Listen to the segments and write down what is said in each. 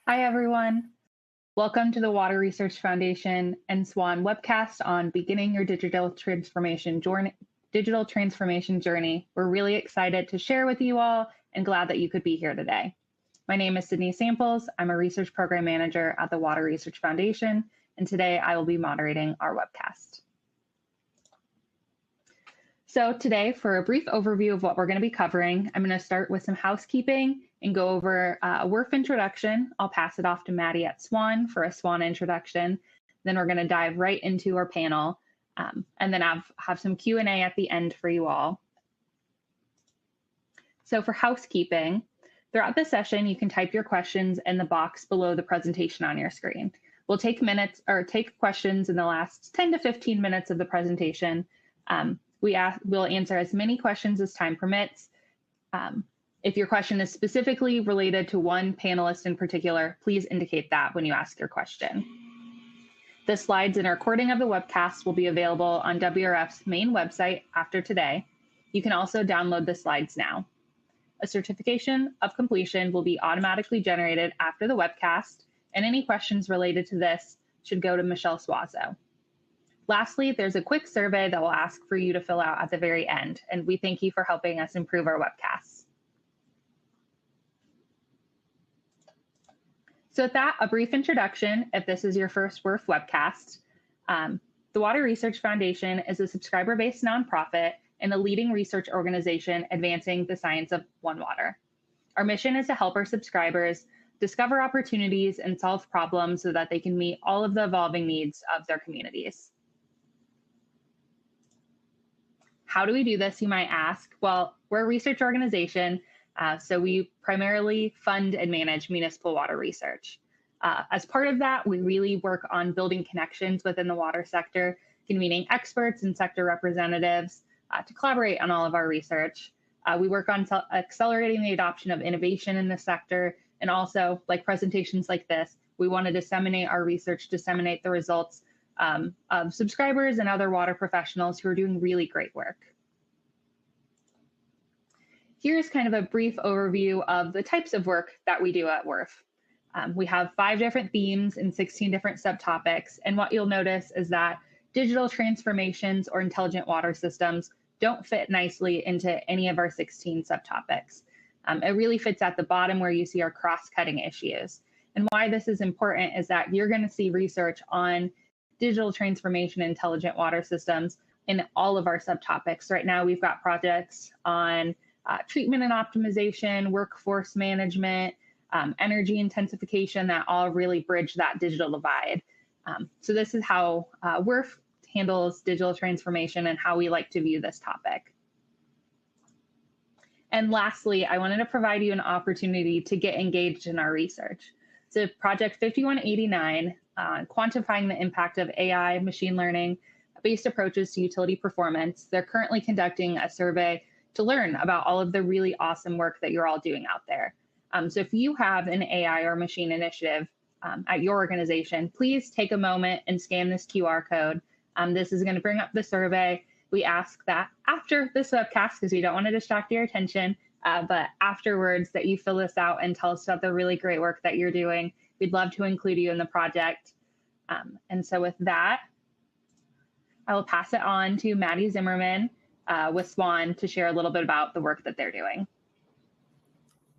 Hi, everyone. Welcome to the Water Research Foundation and SWAN webcast on beginning your digital transformation journey. We're really excited to share with you all and glad that you could be here today. My name is Sydney Samples. I'm a research program manager at the Water Research Foundation, and today I will be moderating our webcast. So today, for a brief overview of what we're going to be covering, I'm going to start with some housekeeping and go over a WRF introduction. I'll pass it off to Maddie at SWAN for a SWAN introduction. Then we're going to dive right into our panel and then have some Q&A at the end for you all. So for housekeeping, throughout the session, you can type your questions in the box below the presentation on your screen. We'll take questions in the last 10 to 15 minutes of the presentation. We'll answer as many questions as time permits. If your question is specifically related to one panelist in particular, please indicate that when you ask your question. The slides and a recording of the webcast will be available on WRF's main website after today. You can also download the slides now. A certification of completion will be automatically generated after the webcast, and any questions related to this should go to Michelle Suazo. Lastly, there's a quick survey that will ask for you to fill out at the very end, and we thank you for helping us improve our webcasts. So with that, a brief introduction, if this is your first WRF webcast. The Water Research Foundation is a subscriber-based nonprofit and a leading research organization advancing the science of One Water. Our mission is to help our subscribers discover opportunities and solve problems so that they can meet all of the evolving needs of their communities. How do we do this, you might ask? Well, we're a research organization, so we primarily fund and manage municipal water research. As part of that, we really work on building connections within the water sector, convening experts and sector representatives to collaborate on all of our research. We work on accelerating the adoption of innovation in the sector, and also, like presentations like this, we want to disseminate our research, disseminate the results of subscribers and other water professionals who are doing really great work. Here's kind of a brief overview of the types of work that we do at WRF. We have 5 different themes and 16 different subtopics, and what you'll notice is that digital transformations or intelligent water systems don't fit nicely into any of our 16 subtopics. It really fits at the bottom where you see our cross-cutting issues. And why this is important is that you're going to see research on digital transformation and intelligent water systems in all of our subtopics. Right now, we've got projects on treatment and optimization, workforce management, energy intensification that all really bridge that digital divide. So this is how WRF handles digital transformation and how we like to view this topic. And lastly, I wanted to provide you an opportunity to get engaged in our research. So Project 5189, quantifying the impact of AI, machine learning-based approaches to utility performance, they're currently conducting a survey to learn about all of the really awesome work that you're all doing out there. So if you have an AI or machine initiative at your organization, please take a moment and scan this QR code. This is going to bring up the survey. We ask that after this webcast, because we don't want to distract your attention, but afterwards that you fill this out and tell us about the really great work that you're doing. We'd love to include you in the project. And so with that, I will pass it on to Maddie Zimmerman with SWAN to share a little bit about the work that they're doing.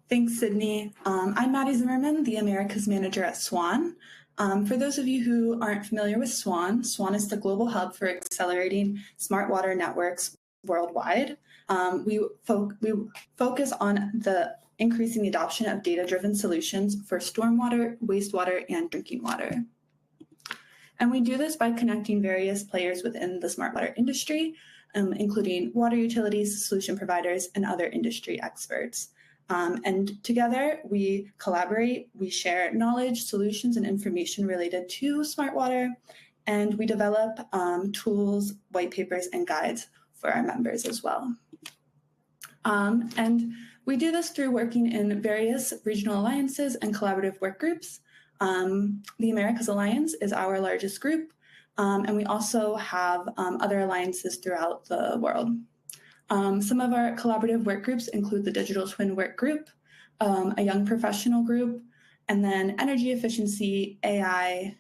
Thanks, Sydney. I'm Maddie Zimmerman, the Americas Manager at SWAN. For those of you who aren't familiar with SWAN, SWAN is the global hub for accelerating smart water networks worldwide. We focus on increasing the adoption of data-driven solutions for stormwater, wastewater, and drinking water. And we do this by connecting various players within the smart water industry, including water utilities, solution providers, and other industry experts. And together we collaborate, we share knowledge, solutions, and information related to smart water, and we develop tools, white papers, and guides for our members as well. And we do this through working in various regional alliances and collaborative work groups. The Americas Alliance is our largest group, and we also have other alliances throughout the world. Some of our collaborative work groups include the Digital Twin Work Group, a young professional group, and then energy efficiency, AI,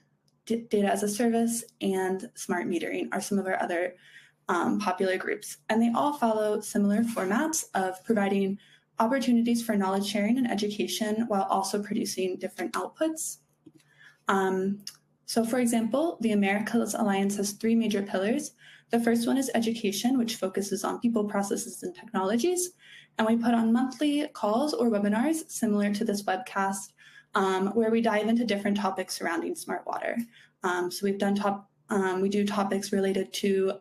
data as a service, and smart metering are some of our other popular groups. And they all follow similar formats of providing opportunities for knowledge sharing and education while also producing different outputs. So for example, the Americas Alliance has 3 major pillars. The first one is education, which focuses on people, processes, and technologies. And we put on monthly calls or webinars similar to this webcast, where we dive into different topics surrounding smart water. So we do topics related to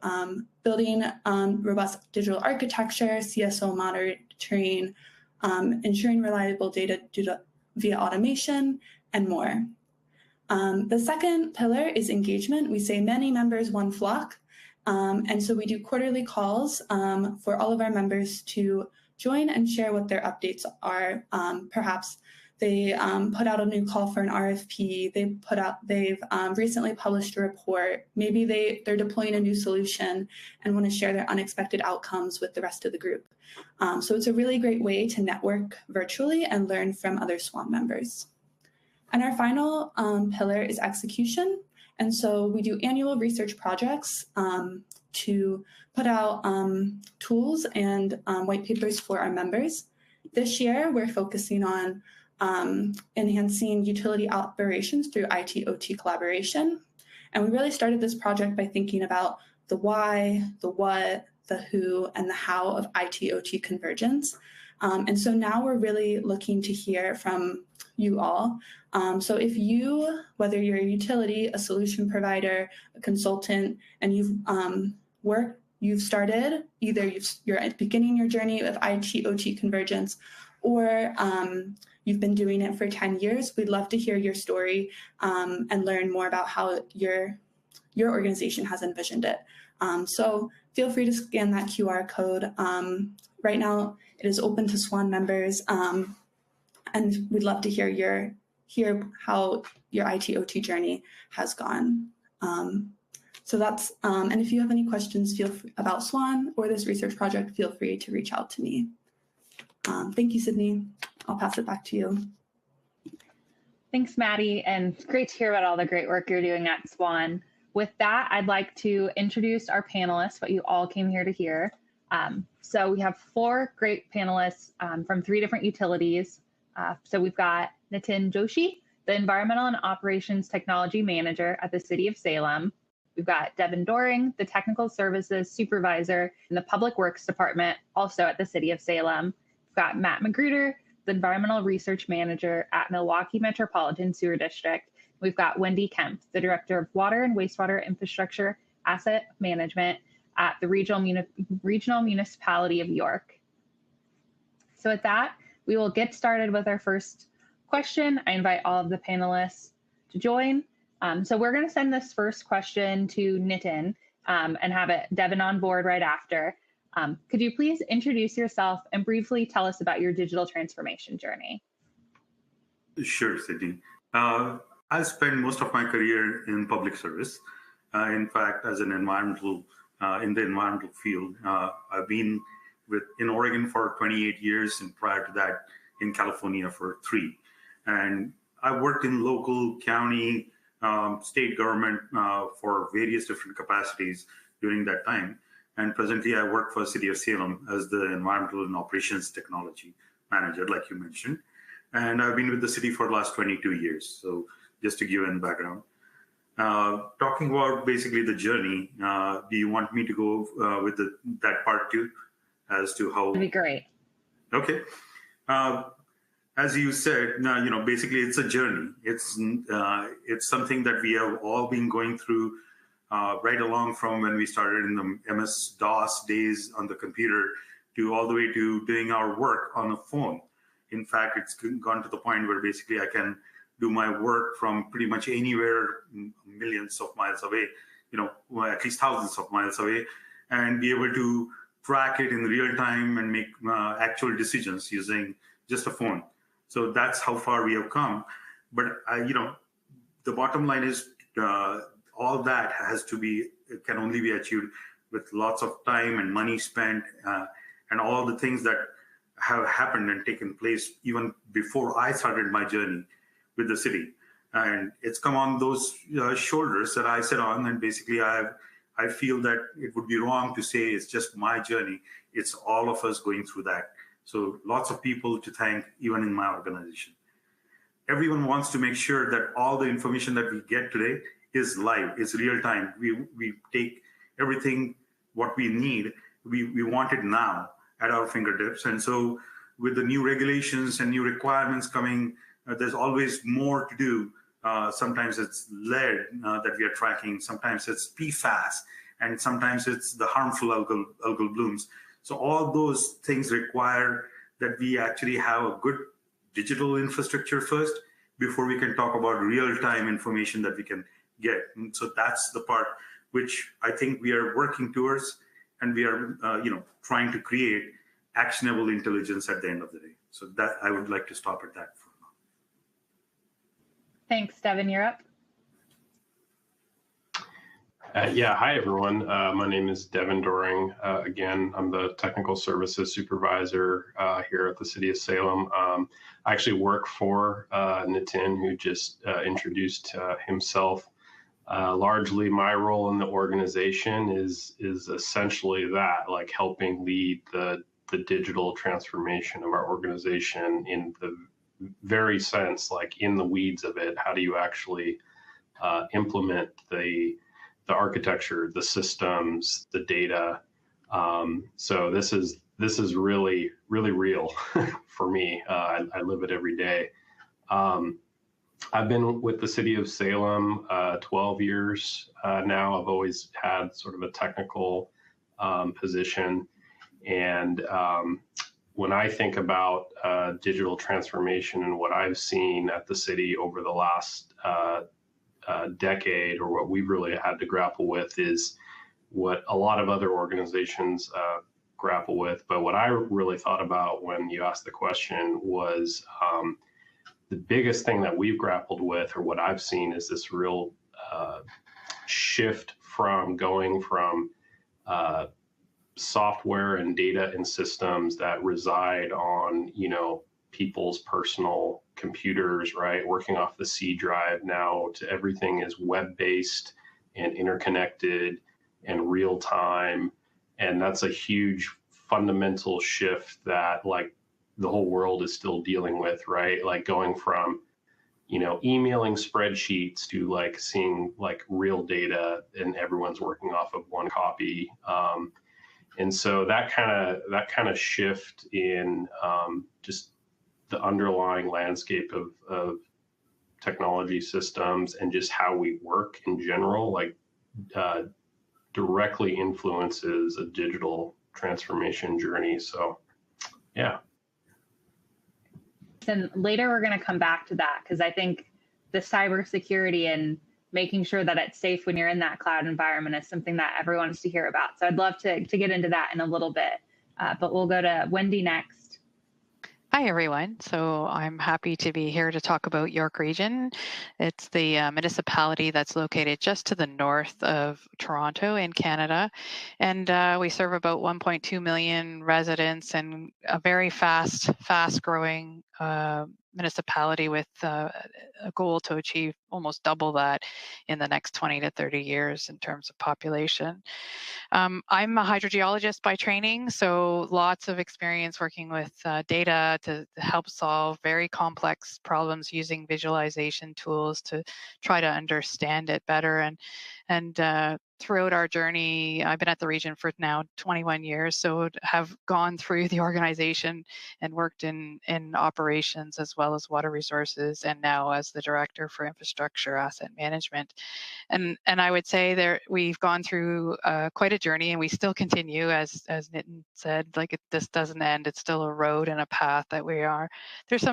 building robust digital architecture, CSO monitoring, ensuring reliable data via automation, and more. The second pillar is engagement. We say many members, one flock. And so we do quarterly calls for all of our members to join and share what their updates are. Perhaps they put out a new call for an RFP. They've recently published a report. Maybe they're deploying a new solution and want to share their unexpected outcomes with the rest of the group. So it's a really great way to network virtually and learn from other SWAN members. And our final pillar is execution. And so we do annual research projects to put out tools and white papers for our members. This year, we're focusing on enhancing utility operations through IT-OT collaboration. And we really started this project by thinking about the why, the what, the who, and the how of IT-OT convergence. And so now we're really looking to hear from you all. So if you, whether you're a utility, a solution provider, a consultant, and you've started, either you're beginning your journey of IT-OT convergence, or you've been doing it for 10 years, we'd love to hear your story and learn more about how your organization has envisioned it. So feel free to scan that QR code. Right now, it is open to SWAN members, and we'd love to hear how your IT-OT journey has gone. So that's, and if you have any questions about SWAN or this research project, feel free to reach out to me. Thank you, Sydney. I'll pass it back to you. Thanks, Maddie, and great to hear about all the great work you're doing at SWAN. With that, I'd like to introduce our panelists, what you all came here to hear. So we have 4 great panelists from 3 different utilities. So we've got Nitin Joshi, the Environmental and Operations Technology Manager at the City of Salem. We've got Devin Doring, the Technical Services Supervisor in the Public Works Department, also at the City of Salem. We've got Matt Magruder, the Environmental Research Manager at Milwaukee Metropolitan Sewer District. We've got Wendy Kemp, the Director of Water and Wastewater Infrastructure Asset Management at the Regional Municipality of York. So with that, we will get started with our first question. I invite all of the panelists to join. So we're going to send this first question to Nitin and have Devin on board right after. Could you please introduce yourself and briefly tell us about your digital transformation journey? Sure, Sydney. I spent most of my career in public service. In fact, as an environmental, in the environmental field, I've been in Oregon for 28 years, and prior to that, in California for 3. And I worked in local, county, state government for various different capacities during that time. And presently, I work for the City of Salem as the Environmental and Operations Technology Manager, like you mentioned. And I've been with the city for the last 22 years. So just to give you a background. Talking about basically the journey, do you want me to go with that part too, as to how? That'd be great. Okay. As you said, basically it's a journey. It's something that we have all been going through right along from when we started in the MS-DOS days on the computer to all the way to doing our work on a phone. In fact, it's gone to the point where basically I can do my work from pretty much anywhere, millions of miles away, at least thousands of miles away, and be able to track it in real time and make actual decisions using just a phone. So that's how far we have come. But, the bottom line is all that can only be achieved with lots of time and money spent and all the things that have happened and taken place even before I started my journey with the city. And it's come on those shoulders that I sit on. And basically, I feel that it would be wrong to say it's just my journey. It's all of us going through that. So lots of people to thank, even in my organization. Everyone wants to make sure that all the information that we get today is live, is real time. We take everything what we need. We want it now at our fingertips. And so with the new regulations and new requirements coming, there's always more to do. Sometimes it's lead that we are tracking. Sometimes it's PFAS, and sometimes it's the harmful algal blooms. So all those things require that we actually have a good digital infrastructure first before we can talk about real-time information that we can get. And so that's the part which I think we are working towards, and we are trying to create actionable intelligence at the end of the day. So that I would like to stop at that for now. Thanks, Devin. You're up. Yeah, hi everyone. My name is Devin Doring. Again, I'm the Technical Services Supervisor here at the City of Salem. I actually work for Nitin, who just introduced himself. Largely my role in the organization is essentially that, like helping lead the digital transformation of our organization in the very sense, like in the weeds of it. How do you actually implement the architecture, the systems, the data? So this is really real for me. I live it every day. I've been with the City of Salem 12 years now. I've always had sort of a technical position. And when I think about digital transformation and what I've seen at the city over the last decade, or what we've really had to grapple with, is what a lot of other organizations grapple with. But what I really thought about when you asked the question was the biggest thing that we've grappled with, or what I've seen, is this real shift from going from software and data and systems that reside on, people's personal computers, right? Working off the C drive now to everything is web-based and interconnected and real time. And that's a huge fundamental shift that like the whole world is still dealing with, right? Like going from, emailing spreadsheets to like seeing like real data and everyone's working off of one copy. And so that kind of shift in just the underlying landscape of technology systems and just how we work in general, like directly influences a digital transformation journey. So, yeah. And later we're going to come back to that, because I think the cybersecurity and making sure that it's safe when you're in that cloud environment is something that everyone wants to hear about. So I'd love to get into that in a little bit, but we'll go to Wendy next. Hi, everyone. So I'm happy to be here to talk about York Region. It's the municipality that's located just to the north of Toronto in Canada. And we serve about 1.2 million residents and a very fast-growing municipality with a goal to achieve almost double that in the next 20 to 30 years in terms of population. I'm a hydrogeologist by training, so lots of experience working with data to help solve very complex problems using visualization tools to try to understand it better. And throughout our journey, I've been at the region for now 21 years, so have gone through the organization and worked in operations as well as water resources, and now as the director for infrastructure asset management. And I would say we've gone through quite a journey, and we still continue, as Nitin said, like this doesn't end. It's still a road and a path that we are. There's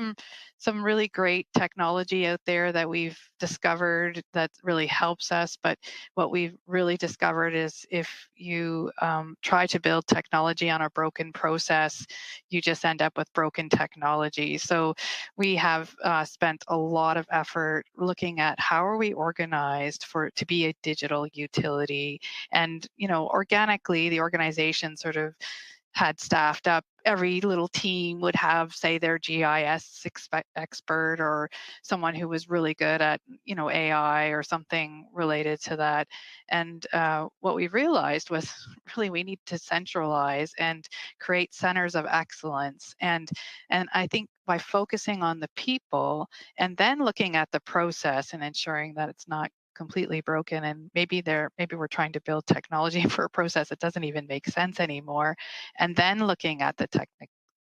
some really great technology out there that we've discovered that really helps us, but what we've really discovered is if you try to build technology on a broken process, you just end up with broken technology. So we have spent a lot of effort looking at how are we organized to be a digital utility, and organically the organization sort of had staffed up. Every little team would have, say, their GIS expert or someone who was really good at, AI or something related to that. And what we realized was really we need to centralize and create centers of excellence. And I think by focusing on the people and then looking at the process and ensuring that it's not completely broken, and maybe we're trying to build technology for a process that doesn't even make sense anymore, and then looking at the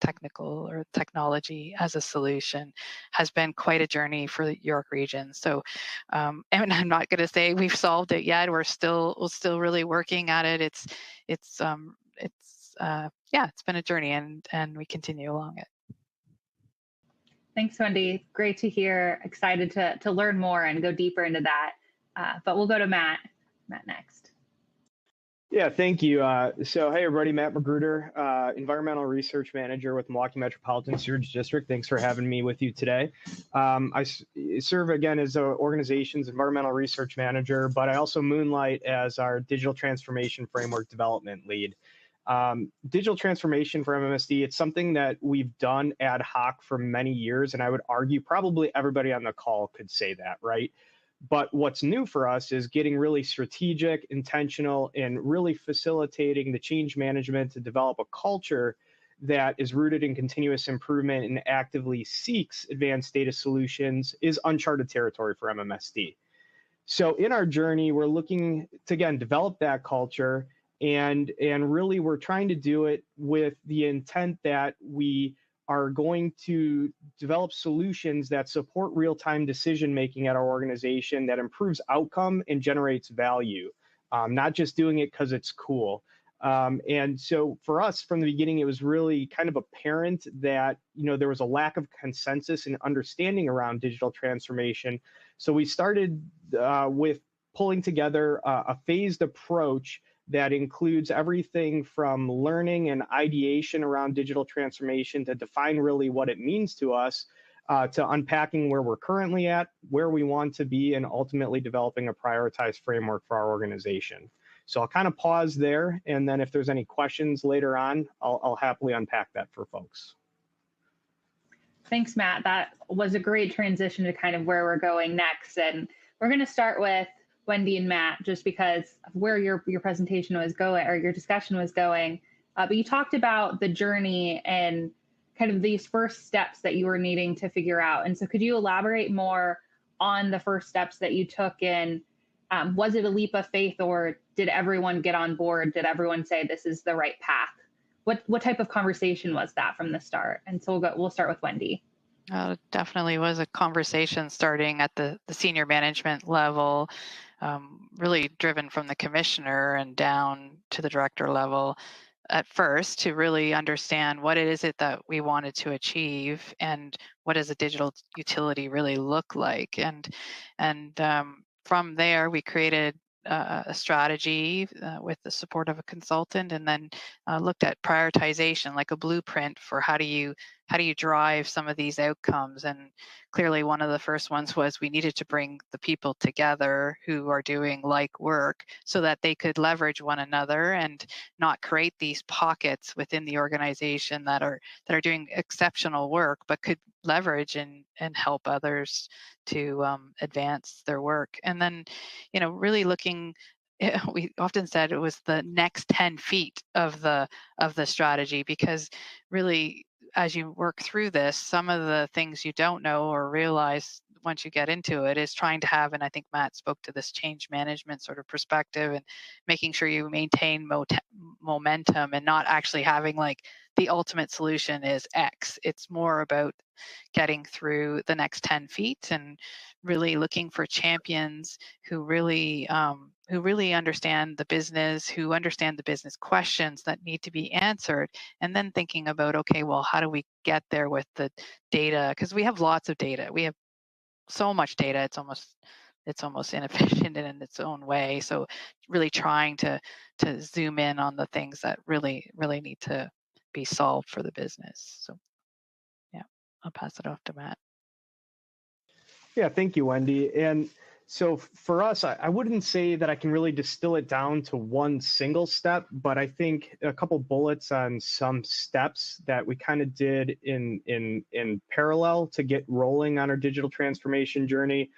technical or technology as a solution has been quite a journey for the York region. So and I'm not going to say we've solved it yet. We're still really working at it. It's been a journey, and we continue along it. Thanks, Wendy. Great to hear. Excited to learn more and go deeper into that. But we'll go to Matt. Matt next. Yeah, thank you. So, hey, everybody, Matt Magruder, Environmental Research Manager with Milwaukee Metropolitan Stewardship District. Thanks for having me with you today. I serve, again, as the organization's Environmental Research Manager, but I also moonlight as our Digital Transformation Framework Development Lead. Digital transformation for MMSD, it's something that we've done ad hoc for many years, and I would argue probably everybody on the call could say that, right? But what's new for us is getting really strategic, intentional, and really facilitating the change management to develop a culture that is rooted in continuous improvement and actively seeks advanced data solutions is uncharted territory for MMSD. So in our journey, we're looking to, again, develop that culture, and really we're trying to do it with the intent that we are going to develop solutions that support real-time decision-making at our organization that improves outcome and generates value, not just doing it because it's cool. And so for us, from the beginning, it was really kind of apparent that there was a lack of consensus and understanding around digital transformation. So we started with pulling together a phased approach that includes everything from learning and ideation around digital transformation to define really what it means to us, to unpacking where we're currently at, where we want to be, and ultimately developing a prioritized framework for our organization. So I'll kind of pause there, and then if there's any questions later on, I'll happily unpack that for folks. Thanks, Matt. That was a great transition to kind of where we're going next. And we're going to start with Wendy and Matt, just because of where your presentation was going, or your discussion was going. But you talked about the journey and kind of these first steps that you were needing to figure out. And so could you elaborate more on the first steps that you took in? Was it a leap of faith, or did everyone get on board? Did everyone say this is the right path? What type of conversation was that from the start? And so we'll start with Wendy. It definitely was a conversation starting at the senior management level, really driven from the commissioner and down to the director level at first, to really understand what it is that we wanted to achieve and what does a digital utility really look like. And from there, we created a strategy with the support of a consultant, and then looked at prioritization, like a blueprint for how do you drive some of these outcomes. And clearly one of the first ones was we needed to bring the people together who are doing like work so that they could leverage one another and not create these pockets within the organization that are doing exceptional work, but could leverage and help others to advance their work. And then, really looking, we often said it was the next 10 feet of the strategy, because really, as you work through this, some of the things you don't know or realize once you get into it is trying to have, and I think Matt spoke to this change management sort of perspective, and making sure you maintain momentum and not actually having like the ultimate solution is X. It's more about getting through the next 10 feet and really looking for champions who really understand the business, who understand the business questions that need to be answered, and then thinking about, okay, well, how do we get there with the data? Because we have lots of data. We have so much data, it's almost inefficient in its own way. So really trying to zoom in on the things that really need to be solved for the business. So yeah, I'll pass it off to Matt. Yeah, thank you, Wendy. And So for us, I wouldn't say that I can really distill it down to one single step, but I think a couple bullets on some steps that we kind of did in parallel to get rolling on our digital transformation journey.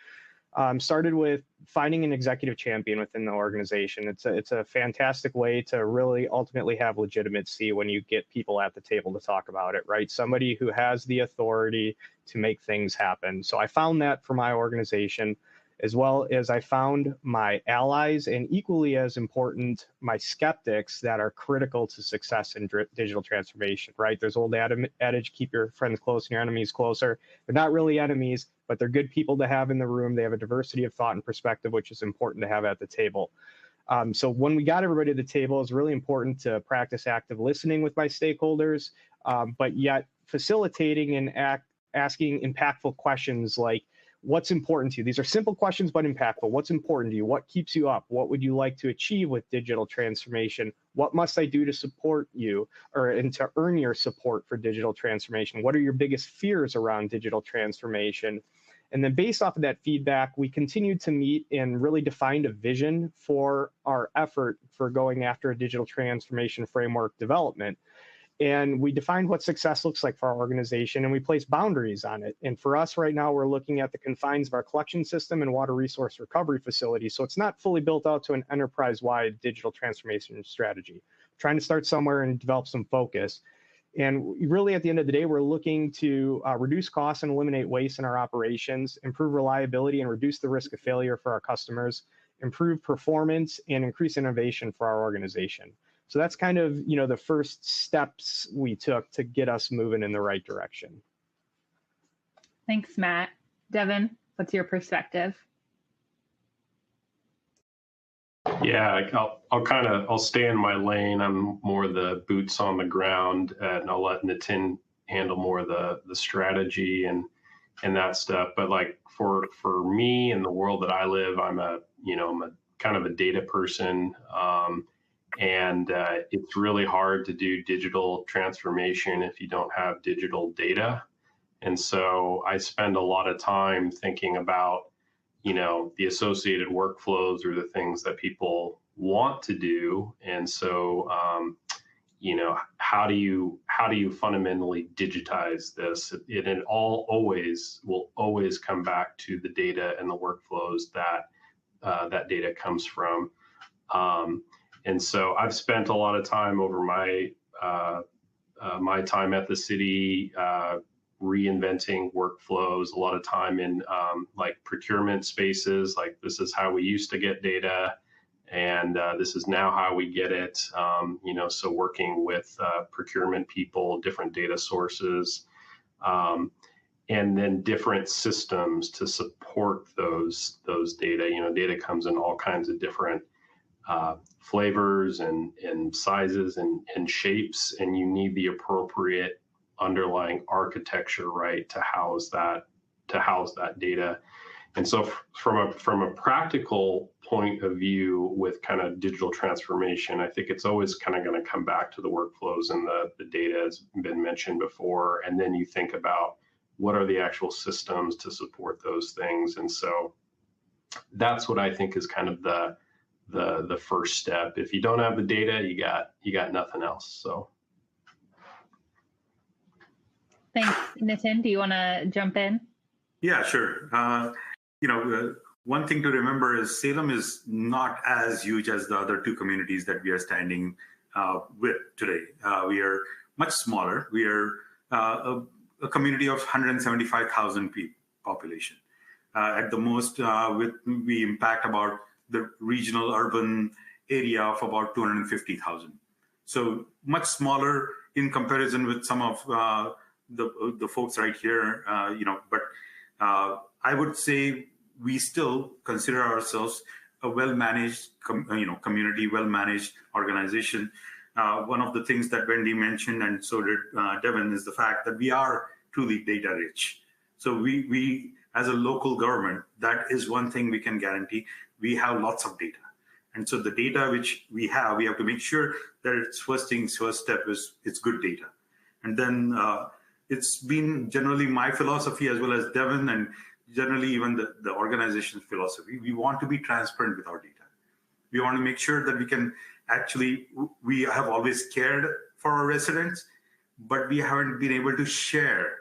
Started with finding an executive champion within the organization. It's a fantastic way to really ultimately have legitimacy when you get people at the table to talk about it, right? Somebody who has the authority to make things happen. So I found that for my organization, as well as I found my allies, and equally as important, my skeptics that are critical to success in digital transformation, right? There's old adage, keep your friends close and your enemies closer. They're not really enemies, but they're good people to have in the room. They have a diversity of thought and perspective, which is important to have at the table. So when we got everybody to the table, it's really important to practice active listening with my stakeholders, but yet facilitating and asking impactful questions like, what's important to you? These are simple questions, but impactful. What's important to you? What keeps you up? What would you like to achieve with digital transformation? What must I do to support you and to earn your support for digital transformation? What are your biggest fears around digital transformation? And then based off of that feedback, we continued to meet and really defined a vision for our effort for going after a digital transformation framework development. And we defined what success looks like for our organization, and we placed boundaries on it. And for us right now, we're looking at the confines of our collection system and water resource recovery facility. So it's not fully built out to an enterprise-wide digital transformation strategy. We're trying to start somewhere and develop some focus. And really, at the end of the day, we're looking to reduce costs and eliminate waste in our operations, improve reliability and reduce the risk of failure for our customers, improve performance, and increase innovation for our organization. So that's kind of, the first steps we took to get us moving in the right direction. Thanks, Matt. Devin, what's your perspective? Yeah, I'll stay in my lane. I'm more the boots on the ground, and I'll let Nitin handle more the strategy and that stuff. But like for me in the world that I live, I'm a kind of a data person. And it's really hard to do digital transformation if you don't have digital data. And so I spend a lot of time thinking about, the associated workflows or the things that people want to do. And so, how do you fundamentally digitize this? It will always come back to the data and the workflows that that data comes from. And so I've spent a lot of time over my my time at the city reinventing workflows, a lot of time in like procurement spaces, like this is how we used to get data and this is now how we get it. So working with procurement people, different data sources, and then different systems to support those data. Data comes in all kinds of different flavors and sizes and shapes, and you need the appropriate underlying architecture, right, to house that data. And so from a practical point of view with kind of digital transformation, I think it's always kind of going to come back to the workflows and the data has been mentioned before. And then you think about what are the actual systems to support those things. And so that's what I think is kind of the first step. If you don't have the data, you got nothing else. So thanks. Nitin, do you want to jump in? Yeah, sure. One thing to remember is Salem is not as huge as the other two communities that we are standing with today. We are much smaller. We are a community of 175,000 people population. At the most, we impact about the regional urban area of about 250,000. So much smaller in comparison with some of the folks right here, but I would say we still consider ourselves a well-managed community, well-managed organization. One of the things that Wendy mentioned, and so did Devin, is the fact that we are truly data rich. So we as a local government, that is one thing we can guarantee. We have lots of data. And so the data which we have to make sure that it's first step is it's good data. And then it's been generally my philosophy as well as Devin and generally even the organization's philosophy, we want to be transparent with our data. We want to make sure that we have always cared for our residents, but we haven't been able to share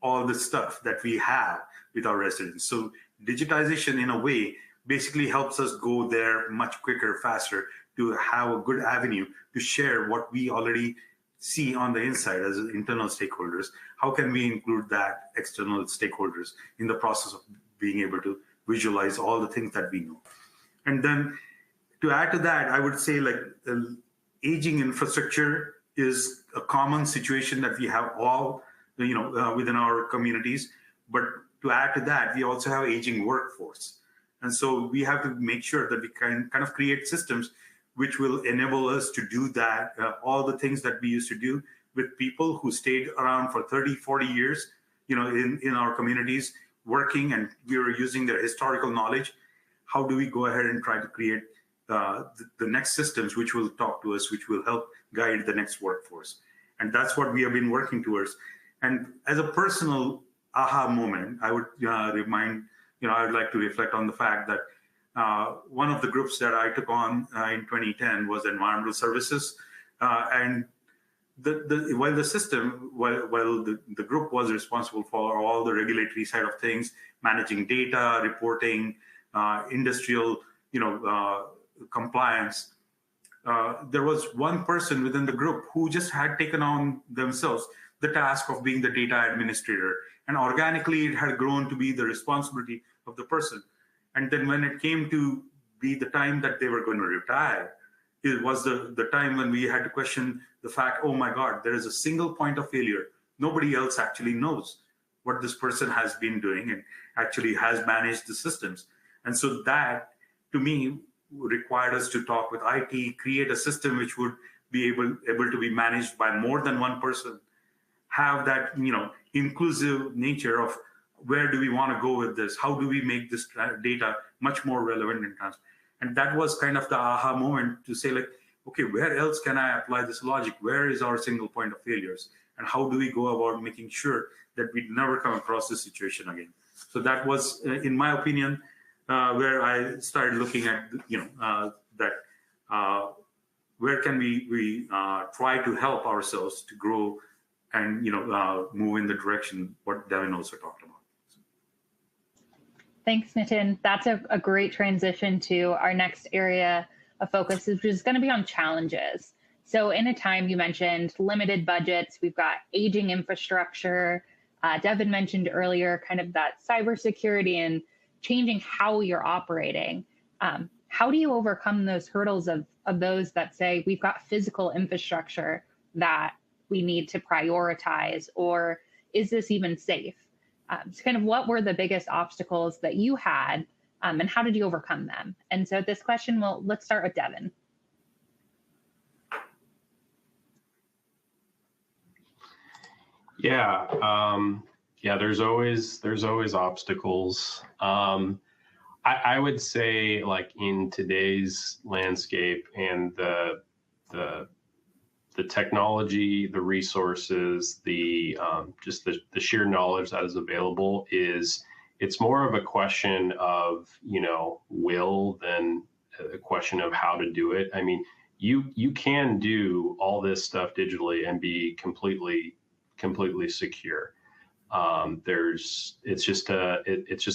all the stuff that we have with our residents. So digitization, in a way, basically helps us go there much quicker, faster, to have a good avenue to share what we already see on the inside as internal stakeholders. How can we include that external stakeholders in the process of being able to visualize all the things that we know? And then to add to that, I would say aging infrastructure is a common situation that we have all, within our communities. But to add to that, we also have aging workforce. And so we have to make sure that we can kind of create systems which will enable us to do that, all the things that we used to do with people who stayed around for 30, 40 years, in our communities working, and we were using their historical knowledge. How do we go ahead and try to create the next systems which will talk to us, which will help guide the next workforce? And that's what we have been working towards. And as a personal aha moment, I would I would like to reflect on the fact that one of the groups that I took on in 2010 was environmental services. And while the group was responsible for all the regulatory side of things, managing data, reporting, industrial, compliance, there was one person within the group who just had taken on themselves the task of being the data administrator. And organically, it had grown to be the responsibility of the person. And then when it came to be the time that they were going to retire, it was the time when we had to question the fact, oh my God, there is a single point of failure. Nobody else actually knows what this person has been doing and actually has managed the systems. And so that, to me, required us to talk with IT, create a system which would be able to be managed by more than one person, have that inclusive nature of where do we want to go with this? How do we make this data much more relevant and transparent? And that was kind of the aha moment to say, okay, where else can I apply this logic? Where is our single point of failures? And how do we go about making sure that we never come across this situation again? So that was, in my opinion, where I started looking at, where can we try to help ourselves to grow and move in the direction what Devin also talked about. Thanks, Nitin. That's a great transition to our next area of focus, which is going to be on challenges. So in a time you mentioned limited budgets, we've got aging infrastructure. Devin mentioned earlier kind of that cybersecurity and changing how you're operating. How do you overcome those hurdles of those that say we've got physical infrastructure that we need to prioritize, or is this even safe? So kind of what were the biggest obstacles that you had, and how did you overcome them? And so this question, let's start with Devin. Yeah, there's always obstacles. I would say, in today's landscape and the technology, the resources, just the sheer knowledge that is available, it's more of a question of will than a question of how to do it. I mean, you can do all this stuff digitally and be completely secure. It's just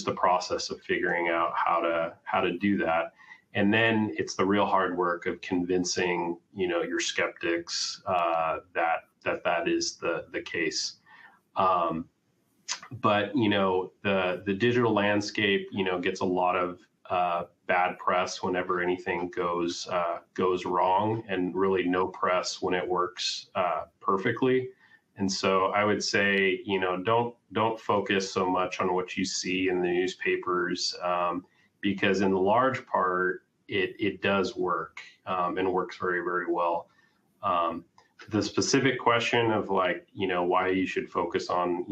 a process of figuring out how to do that. And then it's the real hard work of convincing, your skeptics that is the case. But the digital landscape, gets a lot of bad press whenever anything goes wrong, and really no press when it works perfectly. And so I would say, don't focus so much on what you see in the newspapers. Because in the large part, it does work, and works very, very well. The specific question of why you should focus on,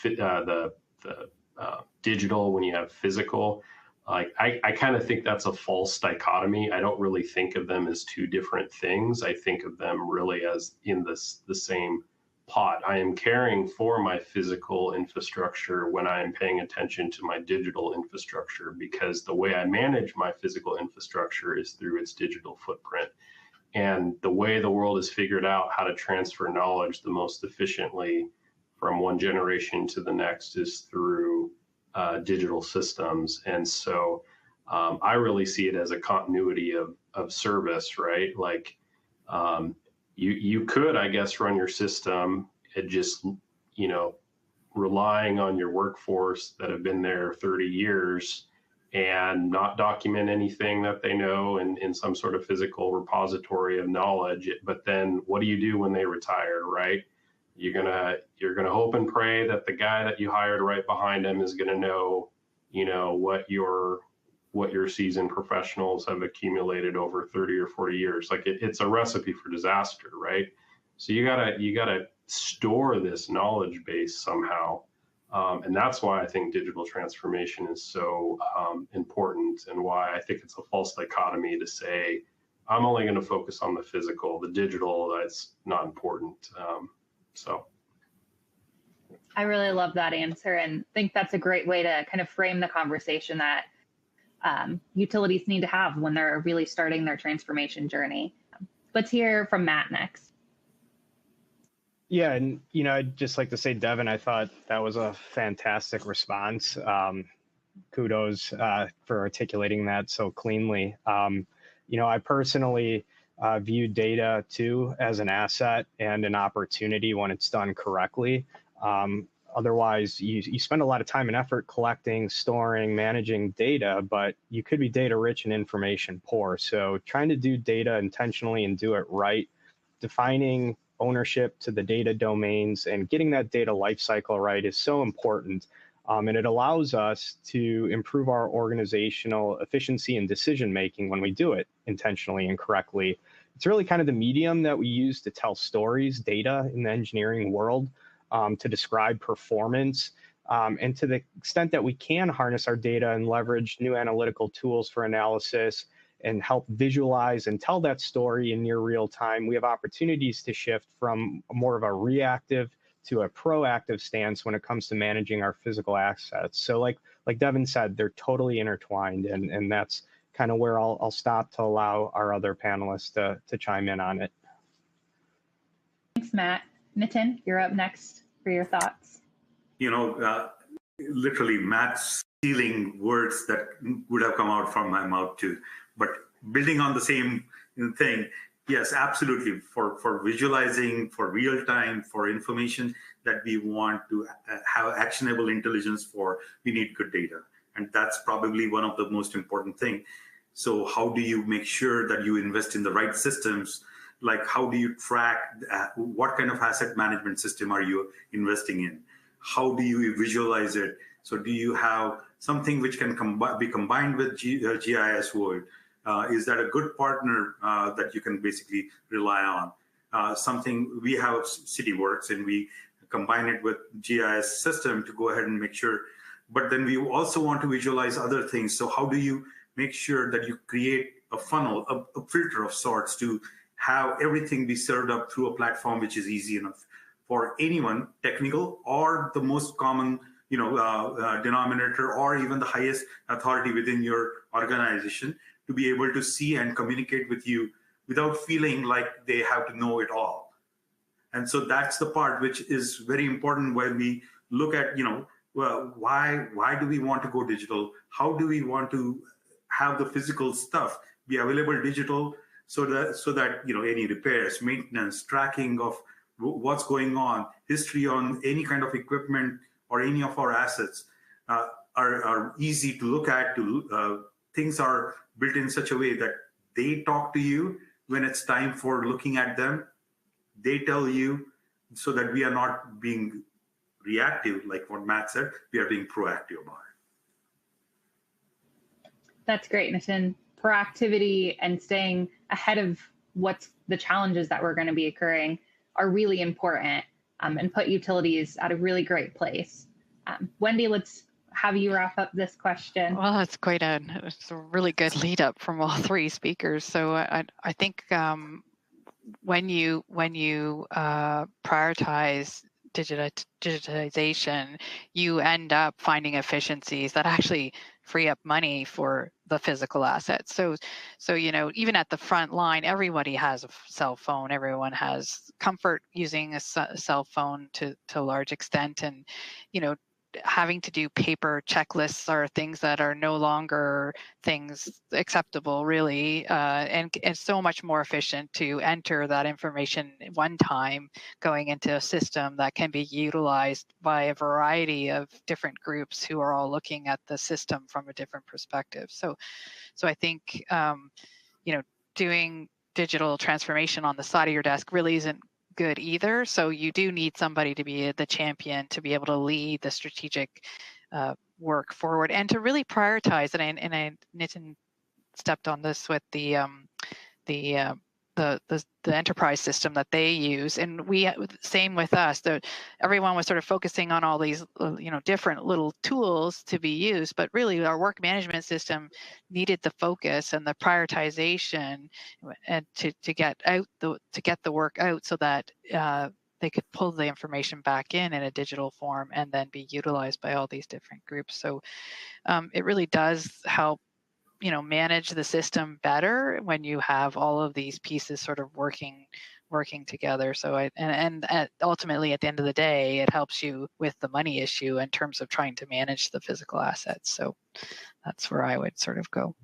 the digital when you have physical, I kind of think that's a false dichotomy. I don't really think of them as two different things. I think of them really as in the same pot. I am caring for my physical infrastructure when I am paying attention to my digital infrastructure, because the way I manage my physical infrastructure is through its digital footprint. And the way the world has figured out how to transfer knowledge the most efficiently from one generation to the next is through digital systems. And so I really see it as a continuity of service, right? Like you could, I guess, run your system and just, relying on your workforce that have been there 30 years and not document anything that they know in some sort of physical repository of knowledge. But then what do you do when they retire, right? You're gonna hope and pray that the guy that you hired right behind him is gonna know, what your seasoned professionals have accumulated over 30 or 40 years. Like it's a recipe for disaster, right? So you gotta store this knowledge base somehow. And that's why I think digital transformation is so important, and why I think it's a false dichotomy to say, I'm only going to focus on the physical, the digital, that's not important. So I really love that answer, and think that's a great way to kind of frame the conversation that utilities need to have when they're really starting their transformation journey. Let's hear from Matt next. Yeah, and I'd just like to say, Devin, I thought that was a fantastic response. Kudos for articulating that so cleanly. I personally view data too as an asset and an opportunity when it's done correctly. Otherwise, you spend a lot of time and effort collecting, storing, managing data, but you could be data rich and information poor. So trying to do data intentionally and do it right, defining ownership to the data domains and getting that data lifecycle right is so important. And it allows us to improve our organizational efficiency and decision making when we do it intentionally and correctly. It's really kind of the medium that we use to tell stories, data in the engineering world, to describe performance. And to the extent that we can harness our data and leverage new analytical tools for analysis and help visualize and tell that story in near real time, we have opportunities to shift from more of a reactive to a proactive stance when it comes to managing our physical assets. So like Devin said, they're totally intertwined, and that's kind of where I'll stop to allow our other panelists to chime in on it. Thanks, Matt. Nitin, you're up next for your thoughts. Literally Matt's stealing words that would have come out from my mouth too. But building on the same thing, yes, absolutely. For visualizing, for real time, for information that we want to have actionable intelligence for, we need good data. And that's probably one of the most important things. So how do you make sure that you invest in the right systems? Like how do you track what kind of asset management system are you investing in? How do you visualize it? So do you have something which can be combined with GIS world? Is that a good partner that you can basically rely on? Something we have CityWorks, and we combine it with GIS system to go ahead and make sure. But then we also want to visualize other things. So how do you make sure that you create a funnel, a filter of sorts to have everything be served up through a platform which is easy enough for anyone, technical or the most common denominator, or even the highest authority within your organization, to be able to see and communicate with you without feeling like they have to know it all. And so that's the part which is very important when we look at, why do we want to go digital? How do we want to have the physical stuff be available digital so that any repairs, maintenance, tracking of what's going on, history on any kind of equipment or any of our assets are easy to look at. Things are built in such a way that they talk to you when it's time for looking at them. They tell you, so that we are not being reactive, like what Matt said, we are being proactive about it. That's great, Nitin. Proactivity and staying ahead of what's the challenges that were going to be occurring are really important, and put utilities at a really great place. Wendy, let's have you wrap up this question. Well, it's it's a really good lead up from all three speakers. So I think when you prioritize digitization, you end up finding efficiencies that actually free up money for the physical assets. So even at the front line, everybody has a cell phone. Everyone has comfort using a cell phone to a large extent, and having to do paper checklists are things that are no longer things acceptable, really, and it's so much more efficient to enter that information one time going into a system that can be utilized by a variety of different groups who are all looking at the system from a different perspective. So I think doing digital transformation on the side of your desk really isn't good either. So you do need somebody to be the champion, to be able to lead the strategic work forward and to really prioritize. And Nitin stepped on this with the enterprise system that they use, and same with us. Everyone was sort of focusing on all these different little tools to be used, but really our work management system needed the focus and the prioritization, and to get the work out so that they could pull the information back in a digital form and then be utilized by all these different groups. So it really does help manage the system better when you have all of these pieces sort of working together. So ultimately at the end of the day, it helps you with the money issue in terms of trying to manage the physical assets. So that's where I would sort of go.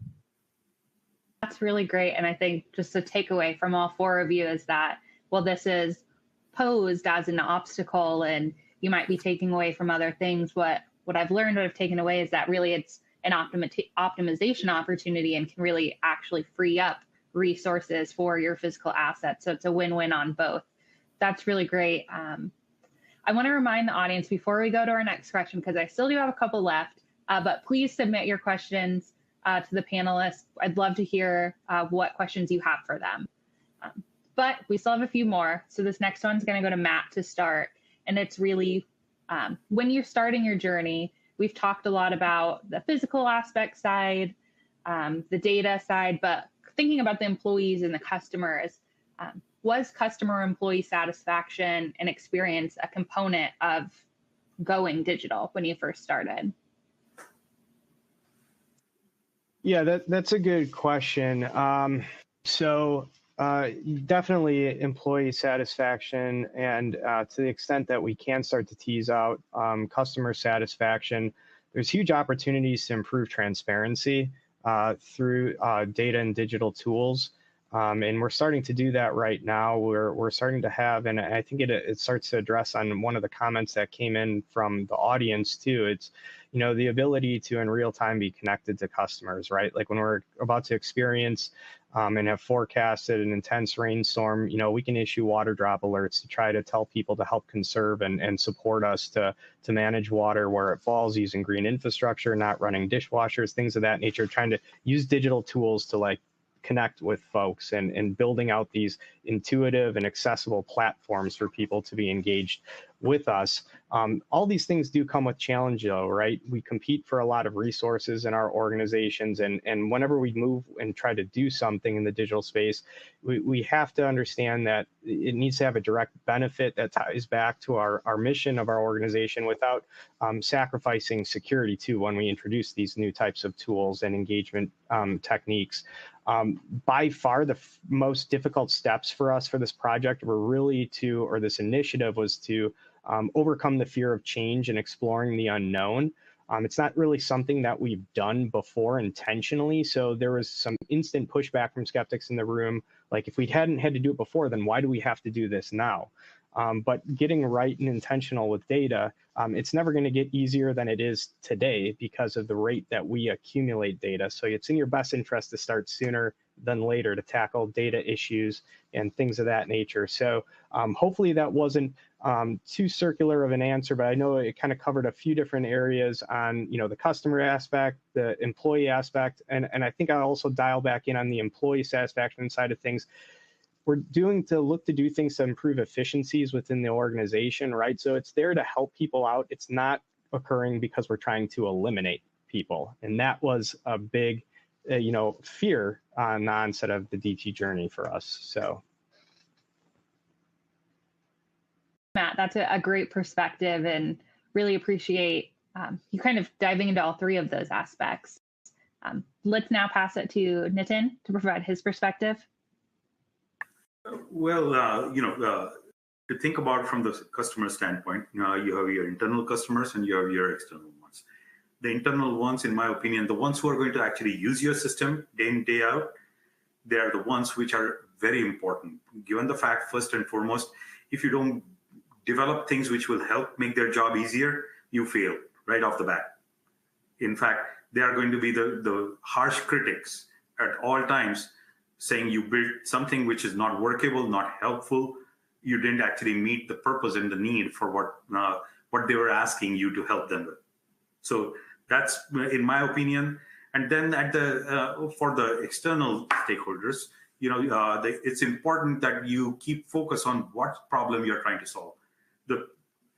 That's really great. And I think just a takeaway from all four of you is that, well, this is posed as an obstacle and you might be taking away from other things. What I've learned, what I've taken away is that really it's an optimization opportunity and can really actually free up resources for your physical assets. So it's a win-win on both. That's really great. I want to remind the audience before we go to our next question, because I still do have a couple left, but please submit your questions to the panelists. I'd love to hear what questions you have for them. But we still have a few more. So this next one's going to go to Matt to start. And it's really when you're starting your journey, we've talked a lot about the physical aspect side, the data side, but thinking about the employees and the customers, was customer employee satisfaction and experience a component of going digital when you first started? Yeah, that's a good question. So definitely employee satisfaction, and to the extent that we can start to tease out customer satisfaction, there's huge opportunities to improve transparency through data and digital tools. And we're starting to do that right now. We're starting to have, and I think it starts to address on one of the comments that came in from the audience too. It's, the ability to in real time be connected to customers, right? Like when we're about to experience and have forecasted an intense rainstorm, we can issue water drop alerts to try to tell people to help conserve and support us to manage water where it falls, using green infrastructure, not running dishwashers, things of that nature, trying to use digital tools to connect with folks and building out these intuitive and accessible platforms for people to be engaged with us. All these things do come with challenge though, right? We compete for a lot of resources in our organizations, and whenever we move and try to do something in the digital space, we have to understand that it needs to have a direct benefit that ties back to our mission of our organization without sacrificing security too when we introduce these new types of tools and engagement techniques. By far the most difficult steps for us for this project were this initiative was to overcome the fear of change and exploring the unknown. It's not really something that we've done before intentionally. So there was some instant pushback from skeptics in the room. Like, if we hadn't had to do it before, then why do we have to do this now? But getting right and intentional with data, it's never going to get easier than it is today because of the rate that we accumulate data. So it's in your best interest to start sooner than later to tackle data issues and things of that nature. So hopefully that wasn't too circular of an answer, but I know it kind of covered a few different areas on the customer aspect, the employee aspect, and I think I also dial back in on the employee satisfaction side of things. We're look to do things to improve efficiencies within the organization, right? So it's there to help people out. It's not occurring because we're trying to eliminate people. And that was a big, fear on the onset of the DT journey for us. So. Matt. That's a great perspective, and really appreciate you kind of diving into all three of those aspects. Let's now pass it to Nitin to provide his perspective. Well, to think about from the customer standpoint, you have your internal customers and you have your external ones. The internal ones, in my opinion, the ones who are going to actually use your system day in, day out, they are the ones which are very important. Given the fact, first and foremost, if you don't develop things which will help make their job easier, you fail right off the bat. In fact, they are going to be the harsh critics at all times, saying you built something which is not workable, not helpful. You didn't actually meet the purpose and the need for what they were asking you to help them with. So that's, in my opinion. And then for the external stakeholders, it's important that you keep focus on what problem you're trying to solve.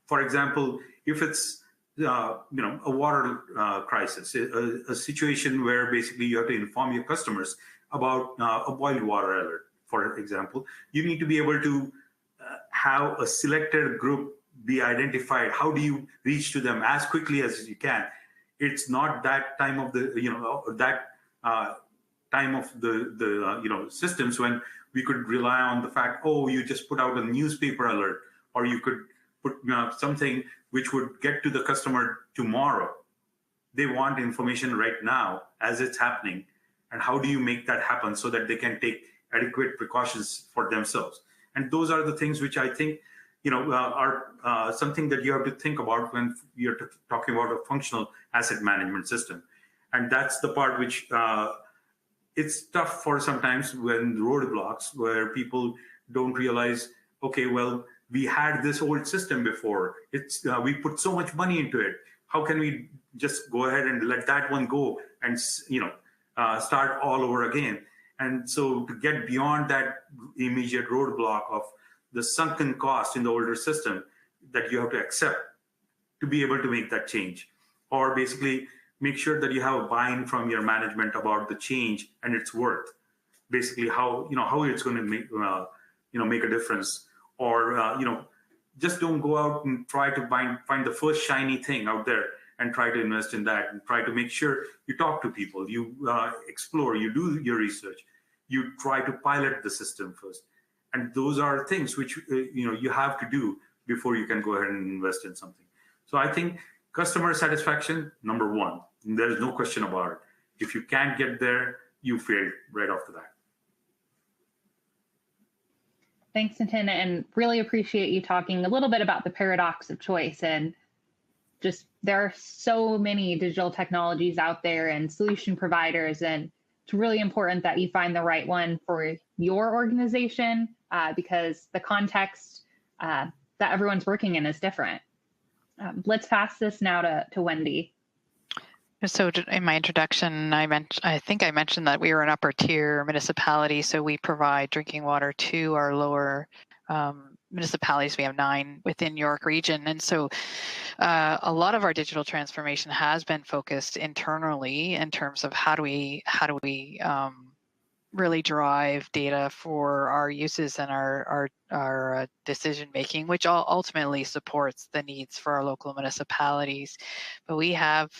For example, if it's a water crisis, a situation where basically you have to inform your customers about a boiled water alert, for example, you need to be able to have a selected group be identified. How do you reach to them as quickly as you can? It's not that time of the time of the systems when we could rely on the fact, oh, you just put out a newspaper alert, or you could put something which would get to the customer tomorrow. They want information right now as it's happening. And how do you make that happen so that they can take adequate precautions for themselves? And those are the things which I think are something that you have to think about when you're talking about a functional asset management system. And that's the part which it's tough for sometimes when roadblocks where people don't realize, okay, well, we had this old system before. We put so much money into it. How can we just go ahead and let that one go and start all over again? And so to get beyond that immediate roadblock of the sunken cost in the older system that you have to accept to be able to make that change, or basically make sure that you have a buy-in from your management about the change and its worth, basically how it's going to make a difference, or just don't go out and try to find the first shiny thing out there and try to invest in that, and try to make sure you talk to people, you explore, you do your research, you try to pilot the system first. And those are things which you have to do before you can go ahead and invest in something. So I think customer satisfaction, number one, there's no question about it. If you can't get there, you failed right off the bat. Thanks, Nitin, and really appreciate you talking a little bit about the paradox of choice. And just there are so many digital technologies out there and solution providers, and it's really important that you find the right one for your organization because the context that everyone's working in is different. Let's pass this now to Wendy. So in my introduction, I think I mentioned that we are an upper tier municipality, so we provide drinking water to our lower municipalities. We have 9 within York Region, and so a lot of our digital transformation has been focused internally in terms of how do we really drive data for our uses and our decision making, which ultimately supports the needs for our local municipalities. But we have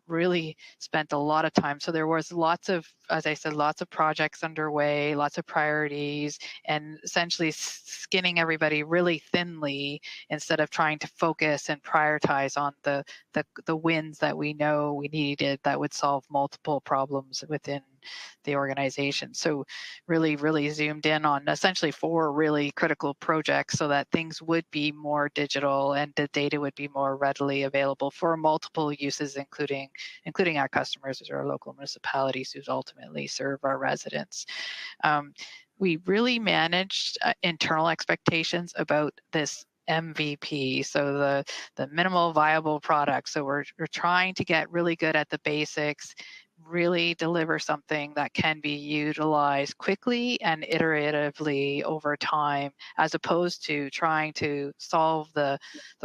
really spent a lot of time. So there was lots of, as I said, lots of projects underway, lots of priorities, and essentially skinning everybody really thinly instead of trying to focus and prioritize on the wins that we know we needed that would solve multiple problems within the organization. So really zoomed in on essentially 4 really critical projects so that things would be more digital and the data would be more readily available for multiple uses, including our customers, our local municipalities who ultimately serve our residents. We really managed internal expectations about this MVP, so the minimal viable product. So we're trying to get really good at the basics, really deliver something that can be utilized quickly and iteratively over time, as opposed to trying to solve the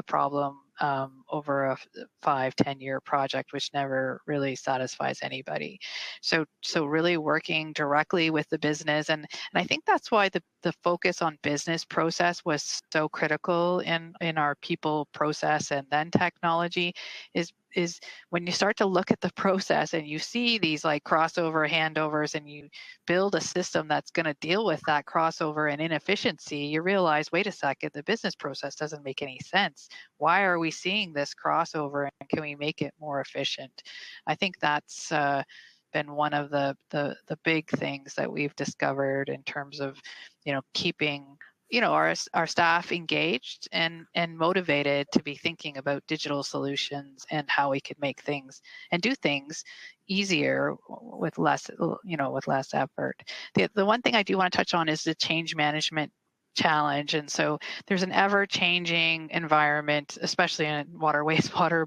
problem over a 5-10 year project, which never really satisfies anybody. So really working directly with the business, and I think that's why the focus on business process was so critical in our people, process, and then technology is when you start to look at the process and you see these like crossover handovers, and you build a system that's going to deal with that crossover and inefficiency, you realize, wait a second, the business process doesn't make any sense. Why are we seeing this crossover, and can we make it more efficient? I think that's been one of the big things that we've discovered in terms of, keeping our staff engaged and motivated to be thinking about digital solutions and how we could make things and do things easier with less effort. The one thing I do want to touch on is the change management challenge. And so there's an ever-changing environment, especially in water, wastewater,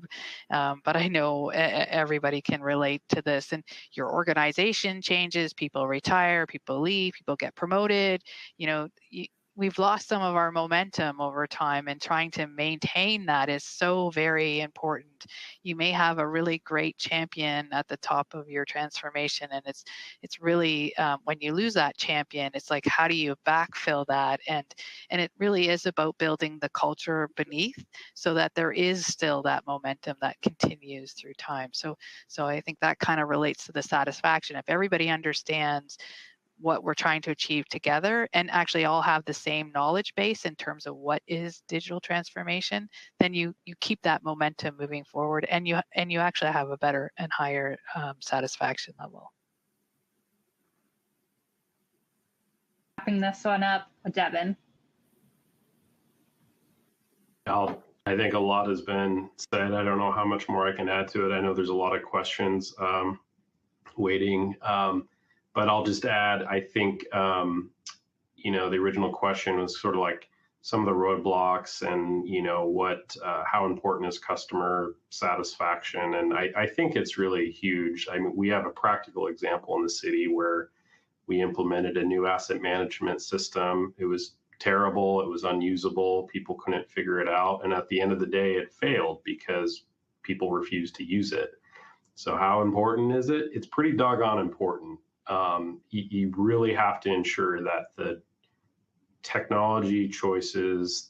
but I know everybody can relate to this. And your organization changes, people retire, people leave, people get promoted. We've lost some of our momentum over time, and trying to maintain that is so very important. You may have a really great champion at the top of your transformation, and it's really when you lose that champion, it's like, how do you backfill that? And it really is about building the culture beneath, so that there is still that momentum that continues through time. So I think that kind of relates to the satisfaction. If everybody understands what we're trying to achieve together and actually all have the same knowledge base in terms of what is digital transformation, then you keep that momentum moving forward, and you actually have a better and higher satisfaction level. Wrapping this one up, Devin. I think a lot has been said. I don't know how much more I can add to it. I know there's a lot of questions waiting. But I'll just add, I think, the original question was sort of like some of the roadblocks and, how important is customer satisfaction? And I think it's really huge. I mean, we have a practical example in the city where we implemented a new asset management system. It was terrible. It was unusable. People couldn't figure it out. And at the end of the day, it failed because people refused to use it. So how important is it? It's pretty doggone important. You really have to ensure that the technology choices,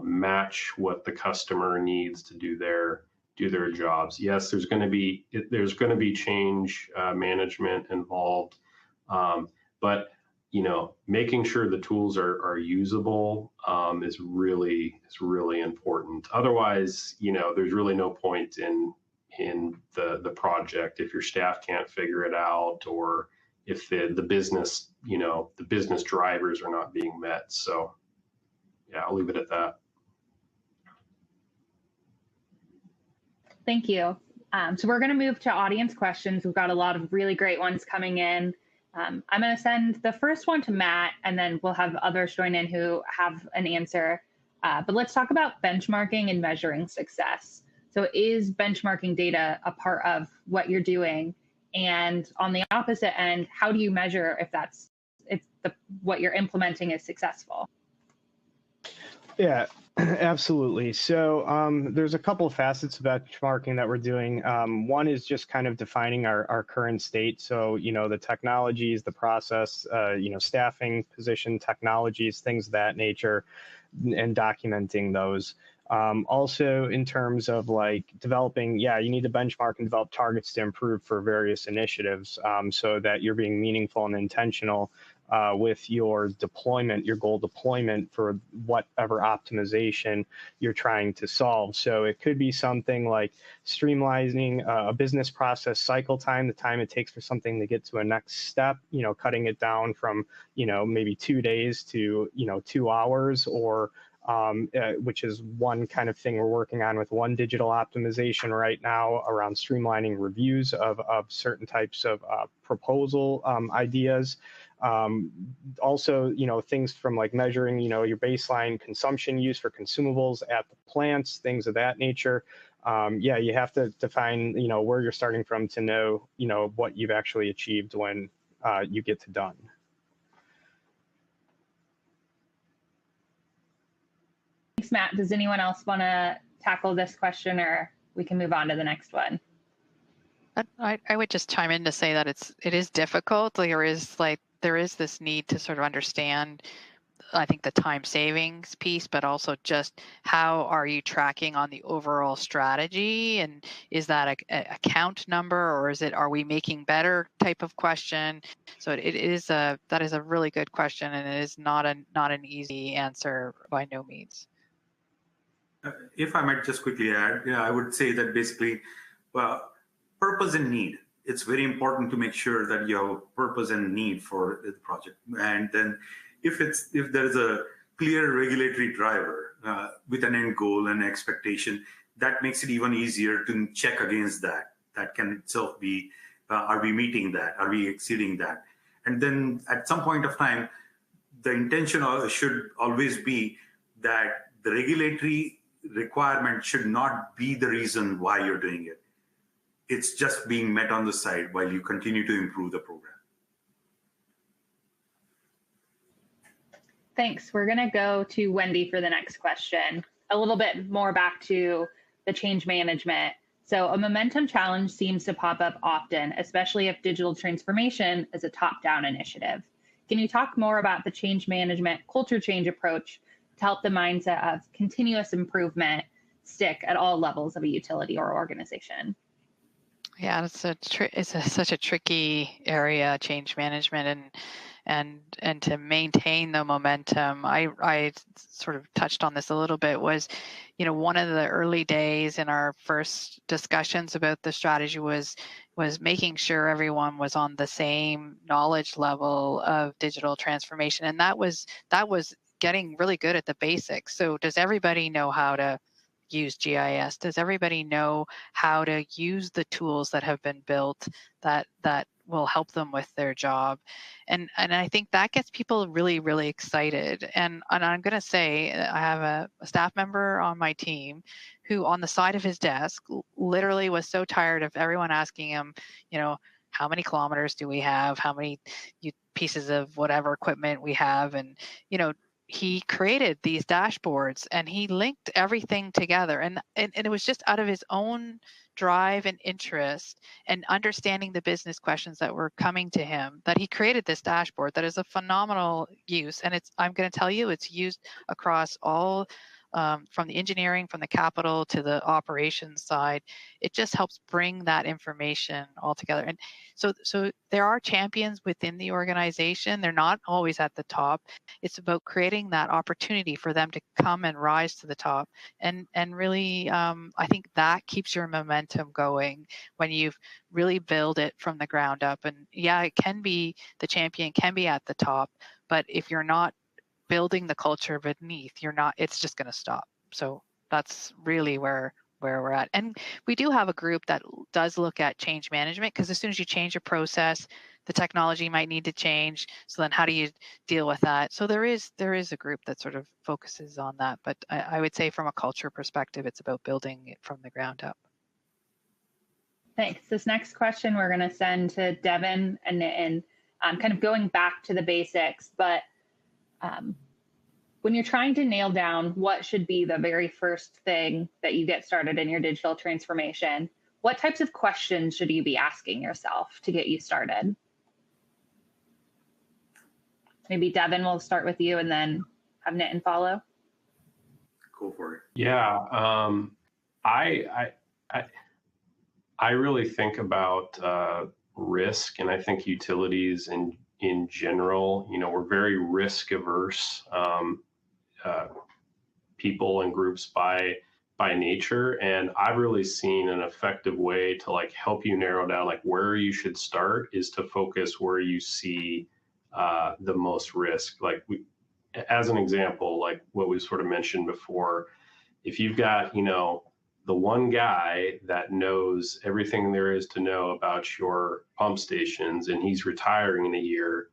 match what the customer needs to do their jobs. Yes, there's going to be change management involved, but making sure the tools are usable is really important. Otherwise, there's really no point in the project if your staff can't figure it out, or if the business drivers are not being met. So yeah, I'll leave it at that. Thank you. So we're going to move to audience questions. We've got a lot of really great ones coming in. I'm going to send the first one to Matt, and then we'll have others join in who have an answer. But let's talk about benchmarking and measuring success. So is benchmarking data a part of what you're doing? And on the opposite end, how do you measure if what you're implementing is successful? Yeah, absolutely. So there's a couple of facets of benchmarking that we're doing. One is just kind of defining our current state. So, the technologies, the process, staffing, position, technologies, things of that nature, and documenting those. Also, in terms of like developing, you need to benchmark and develop targets to improve for various initiatives, so that you're being meaningful and intentional with your deployment, your goal deployment for whatever optimization you're trying to solve. So it could be something like streamlining a business process cycle time, the time it takes for something to get to a next step, cutting it down from, maybe 2 days to, 2 hours, or which is one kind of thing we're working on with one digital optimization right now around streamlining reviews of certain types of proposal ideas. Also, things from like measuring, your baseline consumption use for consumables at the plants, things of that nature. You have to define, where you're starting from to know, what you've actually achieved when you get to done. Thanks, Matt. Does anyone else want to tackle this question, or we can move on to the next one? I would just chime in to say that it is difficult. There is this need to sort of understand, I think, the time savings piece, but also just how are you tracking on the overall strategy, and is that a count number, or are we making better type of question? So that is a really good question, and it is not an easy answer by no means. If I might just quickly add, I would say that basically, well, purpose and need. It's very important to make sure that you have purpose and need for the project. And then if there's a clear regulatory driver with an end goal and expectation, that makes it even easier to check against that. That can itself be, are we meeting that? Are we exceeding that? And then at some point of time, the intention should always be that the regulatory requirement should not be the reason why you're doing it. It's just being met on the side while you continue to improve the program. Thanks. We're going to go to Wendy for the next question. A little bit more back to the change management. So a momentum challenge seems to pop up often, especially if digital transformation is a top-down initiative. Can you talk more about the change management culture change approach to help the mindset of continuous improvement stick at all levels of a utility or organization? Yeah, it's such a tricky area, change management, and to maintain the momentum. I sort of touched on this a little bit. Was, one of the early days in our first discussions about the strategy was making sure everyone was on the same knowledge level of digital transformation, and that was getting really good at the basics. So does everybody know how to use GIS? Does everybody know how to use the tools that have been built that will help them with their job? And I think that gets people really, really excited. And I'm going to say, I have a staff member on my team who, on the side of his desk, literally was so tired of everyone asking him, how many kilometers do we have? How many pieces of whatever equipment we have? And, he created these dashboards and he linked everything together, and it was just out of his own drive and interest and understanding the business questions that were coming to him that he created this dashboard that is a phenomenal use. And I'm going to tell you, it's used across all from the engineering, from the capital to the operations side. It just helps bring that information all together. And so there are champions within the organization. They're not always at the top. It's about creating that opportunity for them to come and rise to the top. And really, I think that keeps your momentum going when you've really built it from the ground up. And yeah, it can be, the champion can be at the top, but if you're not building the culture beneath, it's just going to stop. So that's really where we're at. And we do have a group that does look at change management, because as soon as you change a process, the technology might need to change. So then how do you deal with that? So there is a group that sort of focuses on that. But I would say from a culture perspective, it's about building it from the ground up. Thanks. This next question we're going to send to Devin and Nitin, kind of going back to the basics, but when you're trying to nail down what should be the very first thing that you get started in your digital transformation, what types of questions should you be asking yourself to get you started? Maybe Devin, we'll start with you and then have Nitin follow. Go for it. Yeah, I really think about risk, and I think utilities in general, we're very risk averse people and groups by nature. And I've really seen an effective way to help you narrow down where you should start is to focus where you see the most risk. As an example, what we sort of mentioned before, if you've got, the one guy that knows everything there is to know about your pump stations and he's retiring in a year,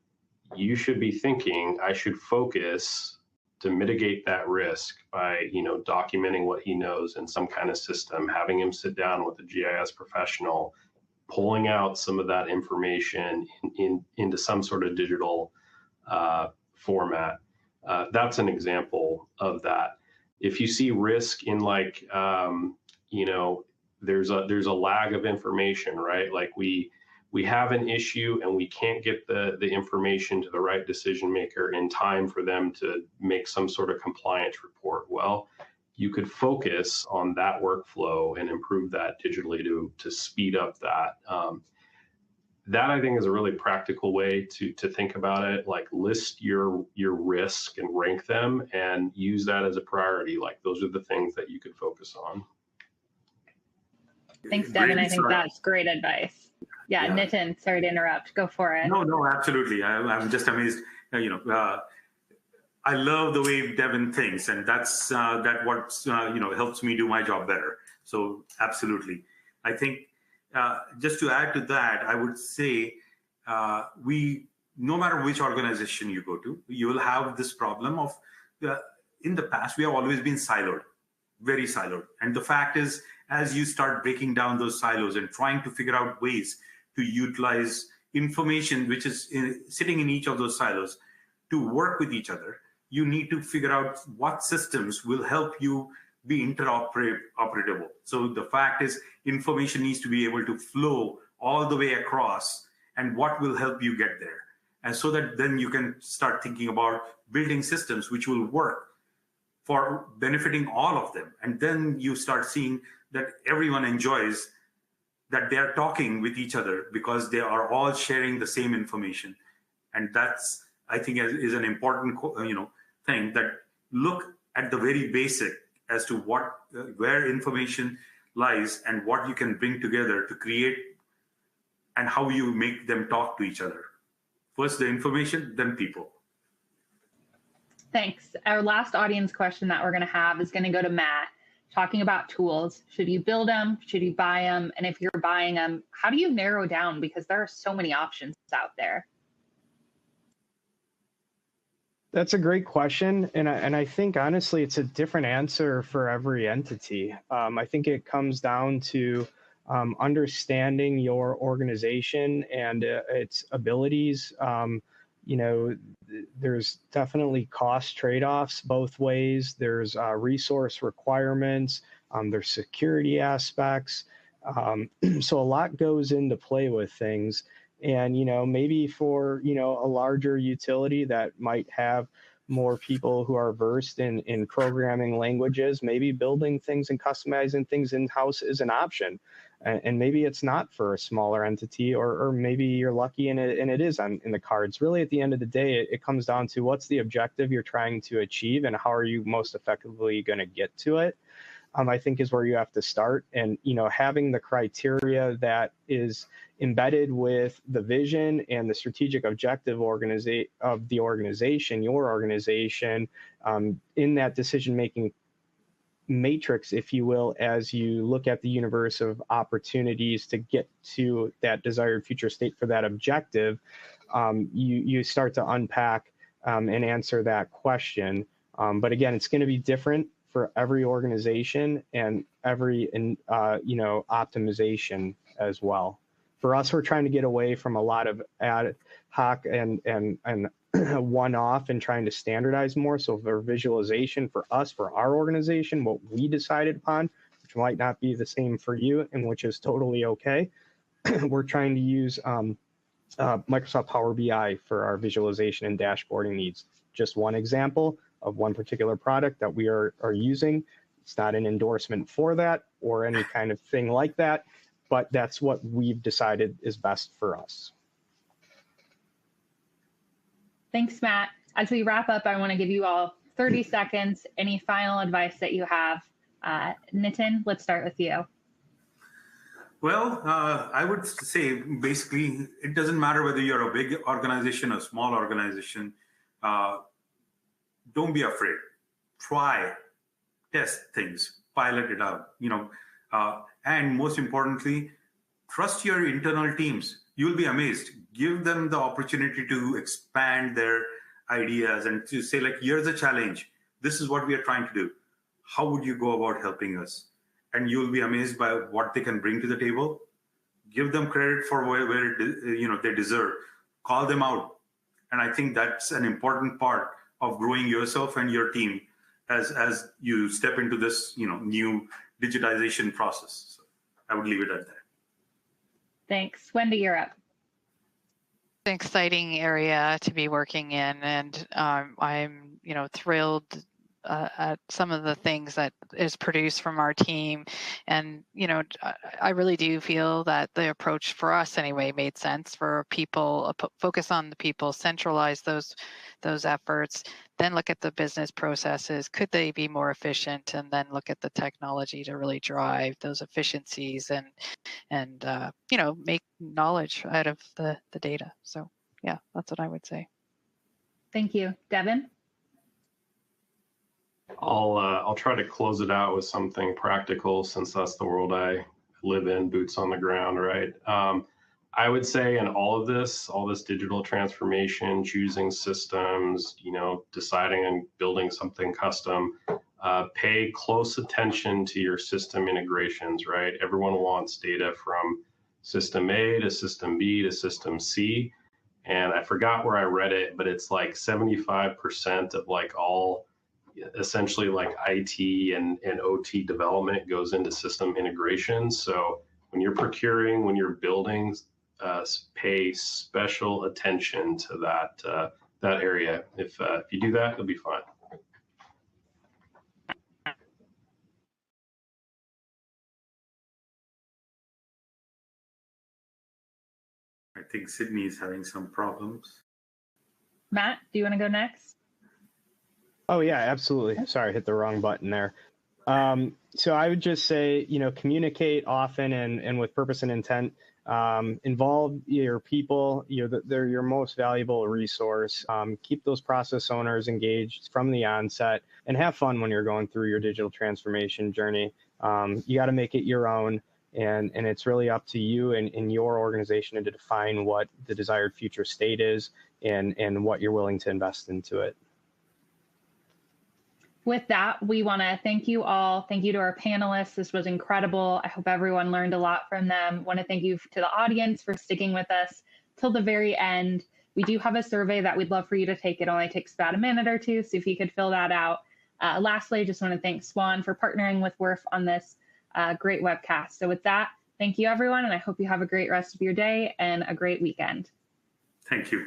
you should be thinking, I should focus to mitigate that risk by, documenting what he knows in some kind of system, having him sit down with a GIS professional, pulling out some of that information into some sort of digital format. That's an example of that. if you see risk in like, you know, there's a lag of information, right? Like we have an issue and we can't get the information to the right decision maker in time for them to make some sort of compliance report. Well, you could focus on that workflow and improve that digitally to speed up that. That I think is a really practical way to think about it. Like list your risk and rank them and use that as a priority. Like those are the things that you could focus on. Thanks, Devin. I think that's great advice. Yeah, Nitin, sorry to interrupt. Go for it. No, absolutely. I'm just amazed. I love the way Devin thinks, and that's what helps me do my job better. So absolutely, I think just to add to that, I would say no matter which organization you go to, you will have this problem of in the past we have always been siloed, very siloed, and the fact is, as you start breaking down those silos and trying to figure out ways to utilize information which is sitting in each of those silos to work with each other, you need to figure out what systems will help you be interoperable. So the fact is, information needs to be able to flow all the way across, and what will help you get there. And so that then you can start thinking about building systems which will work for benefiting all of them. And then you start seeing that everyone enjoys that they're talking with each other because they are all sharing the same information. And that's, I think, is an important thing, that look at the very basic as to where information lies and what you can bring together to create and how you make them talk to each other. First the information, then people. Thanks. Our last audience question that we're going to have is going to go to Matt, talking about tools. Should you build them? Should you buy them? And if you're buying them, how do you narrow down? Because there are so many options out there. That's a great question. And I think, honestly, it's a different answer for every entity. I think it comes down to understanding your organization and its abilities. There's definitely cost trade-offs both ways. There's resource requirements. There's security aspects. So a lot goes into play with things. And, maybe for, a larger utility that might have more people who are versed in programming languages, maybe building things and customizing things in-house is an option. And maybe it's not for a smaller entity, or maybe you're lucky and it is in the cards. Really, at the end of the day, it comes down to what's the objective you're trying to achieve and how are you most effectively going to get to it. I think is where you have to start. And, having the criteria that is embedded with the vision and the strategic objective of the organization, your organization, in that decision-making matrix, if you will, as you look at the universe of opportunities to get to that desired future state for that objective, you start to unpack and answer that question. But again, it's going to be different for every organization and every optimization as well. For us, we're trying to get away from a lot of ad hoc and one-off and trying to standardize more. So for visualization for us, for our organization, what we decided upon, which might not be the same for you, and which is totally okay, we're trying to use Microsoft Power BI for our visualization and dashboarding needs. Just one example of one particular product that we are using. It's not an endorsement for that or any kind of thing like that, but that's what we've decided is best for us. Thanks, Matt. As we wrap up, I want to give you all 30 seconds. Any final advice that you have? Nitin, let's start with you. Well, I would say basically it doesn't matter whether you're a big organization or a small organization. Don't be afraid. Try, test things, pilot it out, and most importantly, trust your internal teams. You'll be amazed. Give them the opportunity to expand their ideas and to say, like, here's a challenge. This is what we are trying to do. How would you go about helping us? And you'll be amazed by what they can bring to the table. Give them credit for where they deserve. Call them out. And I think that's an important part of growing yourself and your team as you step into this, new digitization process. So I would leave it at that. Thanks. Wendy, you're up. An exciting area to be working in, and I'm thrilled at some of the things that is produced from our team. And I really do feel that the approach for us anyway made sense. For people, focus on the people, centralize those efforts, then look at the business processes. Could they be more efficient? And then look at the technology to really drive those efficiencies and make knowledge out of the data. So yeah, that's what I would say. Thank you. Devin? I'll try to close it out with something practical, since that's the world I live in, boots on the ground, right? I would say in all this digital transformation, choosing systems, deciding and building something custom, pay close attention to your system integrations, right? Everyone wants data from system A to system B to system C. And I forgot where I read it, but it's like 75% of like all essentially like IT and OT development goes into system integration. So when you're procuring, when you're building, pay special attention to that area. If you do that, it'll be fine. I think Sydney is having some problems. Matt, do you want to go next? Oh yeah, absolutely. Sorry, I hit the wrong button there. So I would just say, communicate often and with purpose and intent. Involve your people. They're your most valuable resource. Keep those process owners engaged from the onset, and have fun when you're going through your digital transformation journey. You got to make it your own, and it's really up to you and your organization to define what the desired future state is and what you're willing to invest into it. With that, we want to thank you all. Thank you to our panelists. This was incredible. I hope everyone learned a lot from them. Want to thank you to the audience for sticking with us till the very end. We do have a survey that we'd love for you to take. It only takes about a minute or two, so if you could fill that out. Lastly, I just want to thank SWAN for partnering with WRF on this great webcast. So with that, thank you, everyone, and I hope you have a great rest of your day and a great weekend. Thank you.